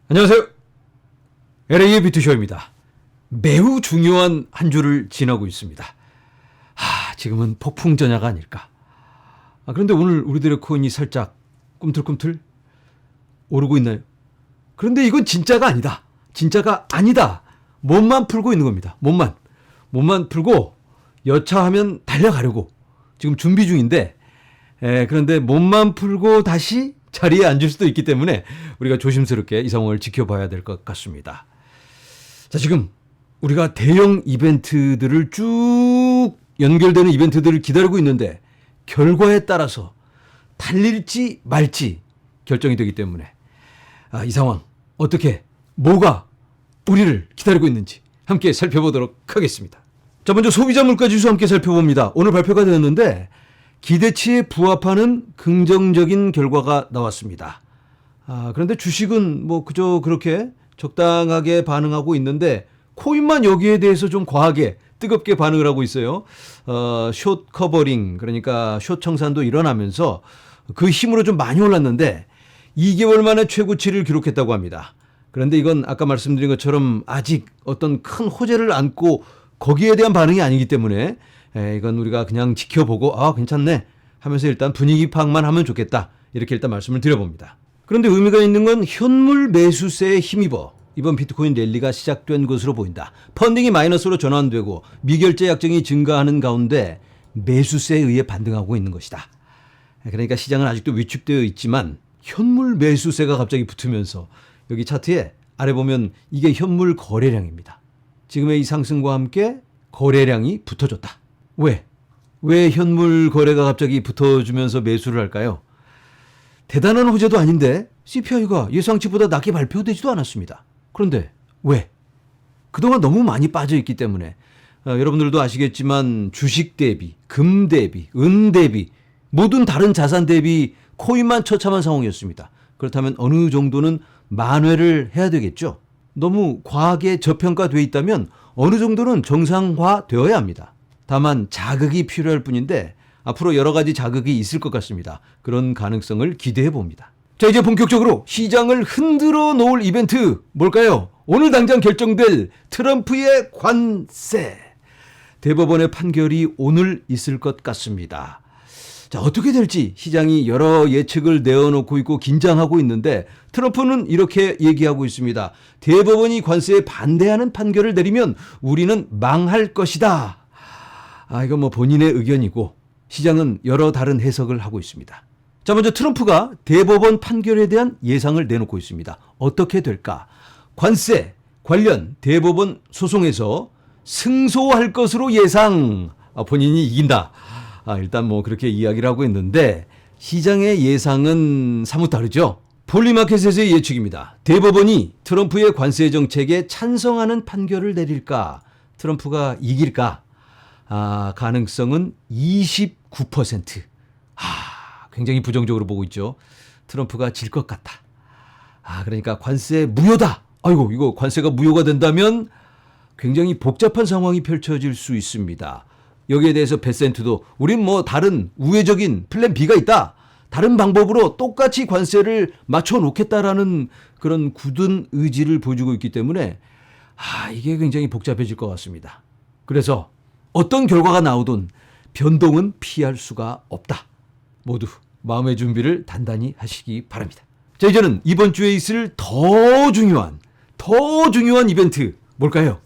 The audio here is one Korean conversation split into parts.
안녕하세요. LA의 비투쇼입니다. 매우 중요한 한 주를 지나고 있습니다. 지금은 폭풍 전야가 아닐까. 그런데 오늘 우리들의 코인이 살짝 꿈틀꿈틀 오르고 있나요? 그런데 이건 진짜가 아니다. 진짜가 아니다. 몸만 풀고 있는 겁니다. 몸만 풀고 여차하면 달려가려고 지금 준비 중인데, 그런데 몸만 풀고 다시 자리에 앉을 수도 있기 때문에 우리가 조심스럽게 이 상황을 지켜봐야 될 것 같습니다. 자, 지금 우리가 대형 이벤트들을 쭉 연결되는 이벤트들을 기다리고 있는데 결과에 따라서 달릴지 말지 결정이 되기 때문에 이 상황 어떻게 뭐가 우리를 기다리고 있는지 함께 살펴보도록 하겠습니다. 자, 먼저 소비자 물가지수 함께 살펴봅니다. 오늘 발표가 되었는데 기대치에 부합하는 긍정적인 결과가 나왔습니다. 그런데 주식은 뭐 그저 그렇게 적당하게 반응하고 있는데 코인만 여기에 대해서 좀 과하게 뜨겁게 반응을 하고 있어요. 숏 커버링, 그러니까 숏 청산도 일어나면서 그 힘으로 좀 많이 올랐는데 2개월 만에 최고치를 기록했다고 합니다. 그런데 이건 아까 말씀드린 것처럼 아직 어떤 큰 호재를 안고 거기에 대한 반응이 아니기 때문에 이건 우리가 그냥 지켜보고 괜찮네 하면서 일단 분위기 파악만 하면 좋겠다, 이렇게 일단 말씀을 드려봅니다. 그런데 의미가 있는 건 현물 매수세에 힘입어 이번 비트코인 랠리가 시작된 것으로 보인다. 펀딩이 마이너스로 전환되고 미결제 약정이 증가하는 가운데 매수세에 의해 반등하고 있는 것이다. 그러니까 시장은 아직도 위축되어 있지만 현물 매수세가 갑자기 붙으면서 여기 차트에 아래 보면 이게 현물 거래량입니다. 지금의 이 상승과 함께 거래량이 붙어줬다. 왜 현물 거래가 갑자기 붙어주면서 매수를 할까요? 대단한 호재도 아닌데 CPI가 예상치보다 낮게 발표되지도 않았습니다. 그런데 왜? 그동안 너무 많이 빠져있기 때문에 여러분들도 아시겠지만 주식 대비, 금 대비, 은 대비 모든 다른 자산 대비 코인만 처참한 상황이었습니다. 그렇다면 어느 정도는 만회를 해야 되겠죠. 너무 과하게 저평가되어 있다면 어느 정도는 정상화되어야 합니다. 다만 자극이 필요할 뿐인데 앞으로 여러 가지 자극이 있을 것 같습니다. 그런 가능성을 기대해 봅니다. 자, 이제 본격적으로 시장을 흔들어 놓을 이벤트 뭘까요? 오늘 당장 결정될 트럼프의 관세. 대법원의 판결이 오늘 있을 것 같습니다. 자, 어떻게 될지 시장이 여러 예측을 내어놓고 있고 긴장하고 있는데 트럼프는 이렇게 얘기하고 있습니다. 대법원이 관세에 반대하는 판결을 내리면 우리는 망할 것이다. 이건 뭐 본인의 의견이고 시장은 여러 다른 해석을 하고 있습니다. 자, 먼저 트럼프가 대법원 판결에 대한 예상을 내놓고 있습니다. 어떻게 될까? 관세 관련 대법원 소송에서 승소할 것으로 예상. 본인이 이긴다. 일단 뭐 그렇게 이야기를 하고 있는데 시장의 예상은 사뭇 다르죠. 폴리마켓에서의 예측입니다. 대법원이 트럼프의 관세 정책에 찬성하는 판결을 내릴까? 트럼프가 이길까? 가능성은 29%. 굉장히 부정적으로 보고 있죠. 트럼프가 질 것 같다. 그러니까 관세 무효다. 아이고, 이거 관세가 무효가 된다면 굉장히 복잡한 상황이 펼쳐질 수 있습니다. 여기에 대해서 베센트도 우린 뭐 다른 우회적인 플랜 B가 있다. 다른 방법으로 똑같이 관세를 맞춰 놓겠다라는 그런 굳은 의지를 보여주고 있기 때문에 이게 굉장히 복잡해질 것 같습니다. 그래서 어떤 결과가 나오든 변동은 피할 수가 없다. 모두 마음의 준비를 단단히 하시기 바랍니다. 자, 이제는 이번 주에 있을 더 중요한 이벤트 뭘까요?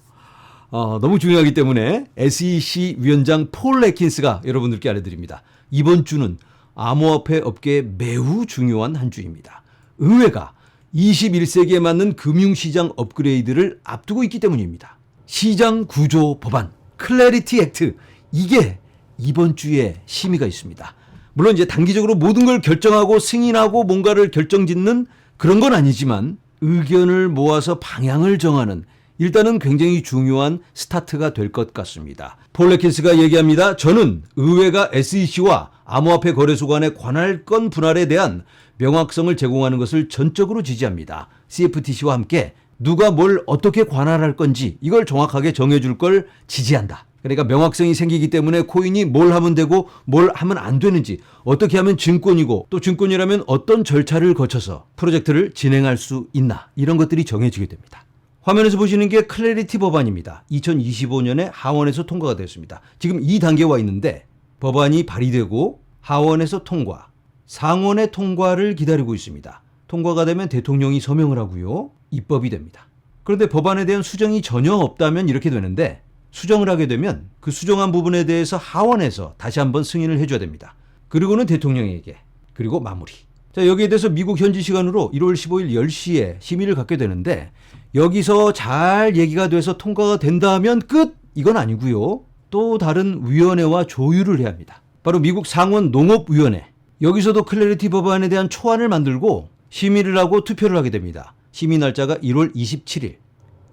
너무 중요하기 때문에 SEC 위원장 폴 애킨스가 여러분들께 알려드립니다. 이번 주는 암호화폐 업계에 매우 중요한 한 주입니다. 의회가 21세기에 맞는 금융시장 업그레이드를 앞두고 있기 때문입니다. 시장 구조 법안, 클래리티 액트, 이게 이번 주에 심의가 있습니다. 물론 이제 단기적으로 모든 걸 결정하고 승인하고 뭔가를 결정짓는 그런 건 아니지만 의견을 모아서 방향을 정하는 일단은 굉장히 중요한 스타트가 될 것 같습니다. 폴 애킨스가 얘기합니다. 저는 의회가 SEC와 암호화폐 거래소 간의 관할권 분할에 대한 명확성을 제공하는 것을 전적으로 지지합니다. CFTC와 함께 누가 뭘 어떻게 관할할 건지 이걸 정확하게 정해줄 걸 지지한다. 그러니까 명확성이 생기기 때문에 코인이 뭘 하면 되고 뭘 하면 안 되는지, 어떻게 하면 증권이고 또 증권이라면 어떤 절차를 거쳐서 프로젝트를 진행할 수 있나, 이런 것들이 정해지게 됩니다. 화면에서 보시는 게 클래리티 법안입니다. 2025년에 하원에서 통과가 되었습니다. 지금 이 단계에 와 있는데 법안이 발의되고 하원에서 통과, 상원의 통과를 기다리고 있습니다. 통과가 되면 대통령이 서명을 하고요. 입법이 됩니다. 그런데 법안에 대한 수정이 전혀 없다면 이렇게 되는데, 수정을 하게 되면 그 수정한 부분에 대해서 하원에서 다시 한번 승인을 해줘야 됩니다. 그리고는 대통령에게, 그리고 마무리. 자, 여기에 대해서 미국 현지 시간으로 1월 15일 10시에 심의를 갖게 되는데, 여기서 잘 얘기가 돼서 통과가 된다면 끝! 이건 아니고요. 또 다른 위원회와 조율을 해야 합니다. 바로 미국 상원 농업위원회. 여기서도 클래리티 법안에 대한 초안을 만들고 심의를 하고 투표를 하게 됩니다. 심의 날짜가 1월 27일.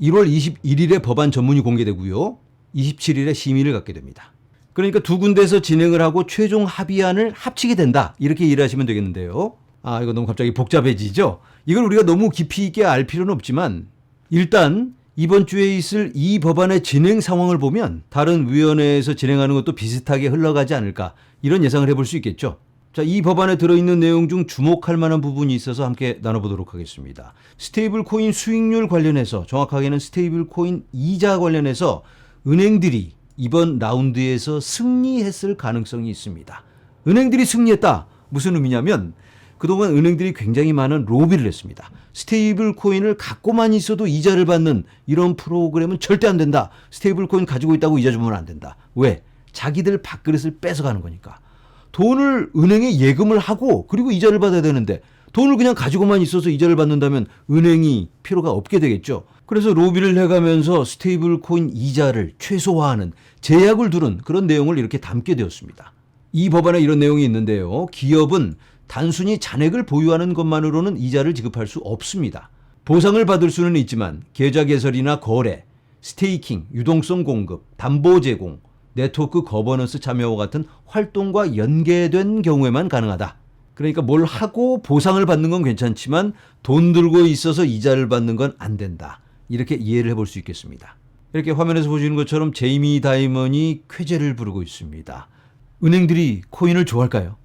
1월 21일에 법안 전문이 공개되고요. 27일에 심의를 갖게 됩니다. 그러니까 두 군데에서 진행을 하고 최종 합의안을 합치게 된다, 이렇게 이해하시면 되겠는데요. 이거 너무 갑자기 복잡해지죠? 이걸 우리가 너무 깊이 있게 알 필요는 없지만, 일단 이번 주에 있을 이 법안의 진행 상황을 보면 다른 위원회에서 진행하는 것도 비슷하게 흘러가지 않을까, 이런 예상을 해볼 수 있겠죠. 자, 이 법안에 들어있는 내용 중 주목할 만한 부분이 있어서 함께 나눠보도록 하겠습니다. 스테이블 코인 수익률 관련해서, 정확하게는 스테이블 코인 이자 관련해서 은행들이 이번 라운드에서 승리했을 가능성이 있습니다. 은행들이 승리했다. 무슨 의미냐면 그동안 은행들이 굉장히 많은 로비를 했습니다. 스테이블 코인을 갖고만 있어도 이자를 받는 이런 프로그램은 절대 안 된다. 스테이블 코인 가지고 있다고 이자 주면 안 된다. 왜? 자기들 밥그릇을 뺏어가는 거니까. 돈을 은행에 예금을 하고 그리고 이자를 받아야 되는데, 돈을 그냥 가지고만 있어서 이자를 받는다면 은행이 필요가 없게 되겠죠. 그래서 로비를 해가면서 스테이블 코인 이자를 최소화하는 제약을 두는 그런 내용을 이렇게 담게 되었습니다. 이 법안에 이런 내용이 있는데요. 기업은 단순히 잔액을 보유하는 것만으로는 이자를 지급할 수 없습니다. 보상을 받을 수는 있지만 계좌 개설이나 거래, 스테이킹, 유동성 공급, 담보 제공, 네트워크 거버넌스 참여와 같은 활동과 연계된 경우에만 가능하다. 그러니까 뭘 하고 보상을 받는 건 괜찮지만 돈 들고 있어서 이자를 받는 건 안 된다. 이렇게 이해를 해볼 수 있겠습니다. 이렇게 화면에서 보시는 것처럼 제이미 다이먼이 쾌재를 부르고 있습니다. 은행들이 코인을 좋아할까요?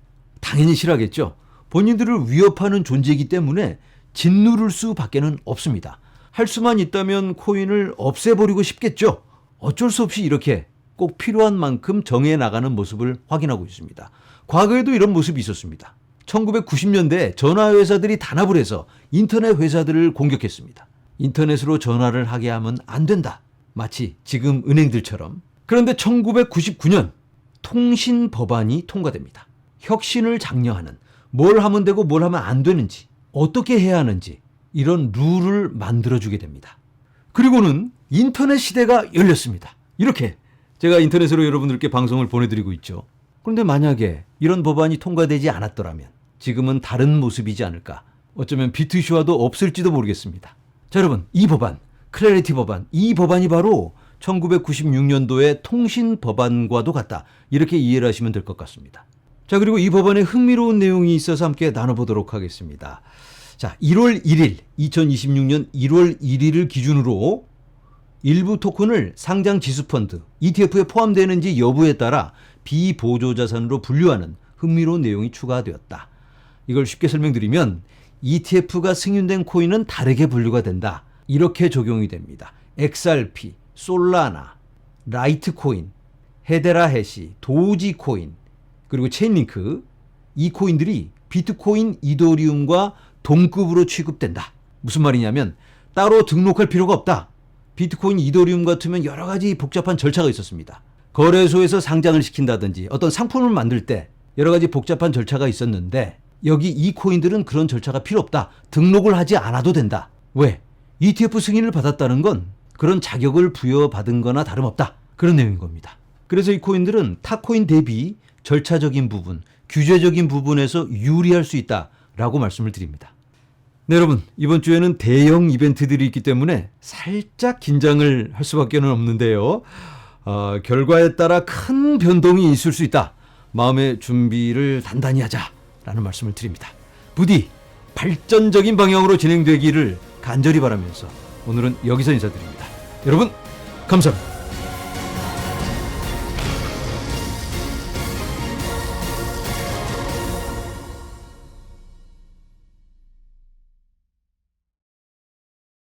당연히 싫어하겠죠. 본인들을 위협하는 존재이기 때문에 짓누를 수밖에는 없습니다. 할 수만 있다면 코인을 없애버리고 싶겠죠. 어쩔 수 없이 이렇게 꼭 필요한 만큼 정해 나가는 모습을 확인하고 있습니다. 과거에도 이런 모습이 있었습니다. 1990년대에 전화회사들이 단합을 해서 인터넷 회사들을 공격했습니다. 인터넷으로 전화를 하게 하면 안 된다. 마치 지금 은행들처럼. 그런데 1999년 통신 법안이 통과됩니다. 혁신을 장려하는, 뭘 하면 되고 뭘 하면 안 되는지, 어떻게 해야 하는지 이런 룰을 만들어주게 됩니다. 그리고는 인터넷 시대가 열렸습니다. 이렇게 제가 인터넷으로 여러분들께 방송을 보내드리고 있죠. 그런데 만약에 이런 법안이 통과되지 않았더라면 지금은 다른 모습이지 않을까. 어쩌면 비트쇼와도 없을지도 모르겠습니다. 자, 여러분, 이 법안, 클래리티 법안, 이 법안이 바로 1996년도의 통신 법안과도 같다. 이렇게 이해를 하시면 될 것 같습니다. 자, 그리고 이 법안에 흥미로운 내용이 있어서 함께 나눠보도록 하겠습니다. 자, 1월 1일, 2026년 1월 1일을 기준으로 일부 토큰을 상장 지수펀드, ETF에 포함되는지 여부에 따라 비보조자산으로 분류하는 흥미로운 내용이 추가되었다. 이걸 쉽게 설명드리면 ETF가 승인된 코인은 다르게 분류가 된다. 이렇게 적용이 됩니다. XRP, 솔라나, 라이트코인, 헤데라 해시, 도지코인, 그리고 체인링크, 이 코인들이 비트코인, 이더리움과 동급으로 취급된다. 무슨 말이냐면 따로 등록할 필요가 없다. 비트코인, 이더리움 같으면 여러 가지 복잡한 절차가 있었습니다. 거래소에서 상장을 시킨다든지 어떤 상품을 만들 때 여러 가지 복잡한 절차가 있었는데, 여기 이 코인들은 그런 절차가 필요 없다. 등록을 하지 않아도 된다. 왜? ETF 승인을 받았다는 건 그런 자격을 부여받은 거나 다름없다. 그런 내용인 겁니다. 그래서 이 코인들은 타 코인 대비 절차적인 부분, 규제적인 부분에서 유리할 수 있다라고 말씀을 드립니다. 네, 여러분, 이번 주에는 대형 이벤트들이 있기 때문에 살짝 긴장을 할 수밖에 없는데요. 결과에 따라 큰 변동이 있을 수 있다. 마음의 준비를 단단히 하자라는 말씀을 드립니다. 부디 발전적인 방향으로 진행되기를 간절히 바라면서 오늘은 여기서 인사드립니다. 여러분, 감사합니다.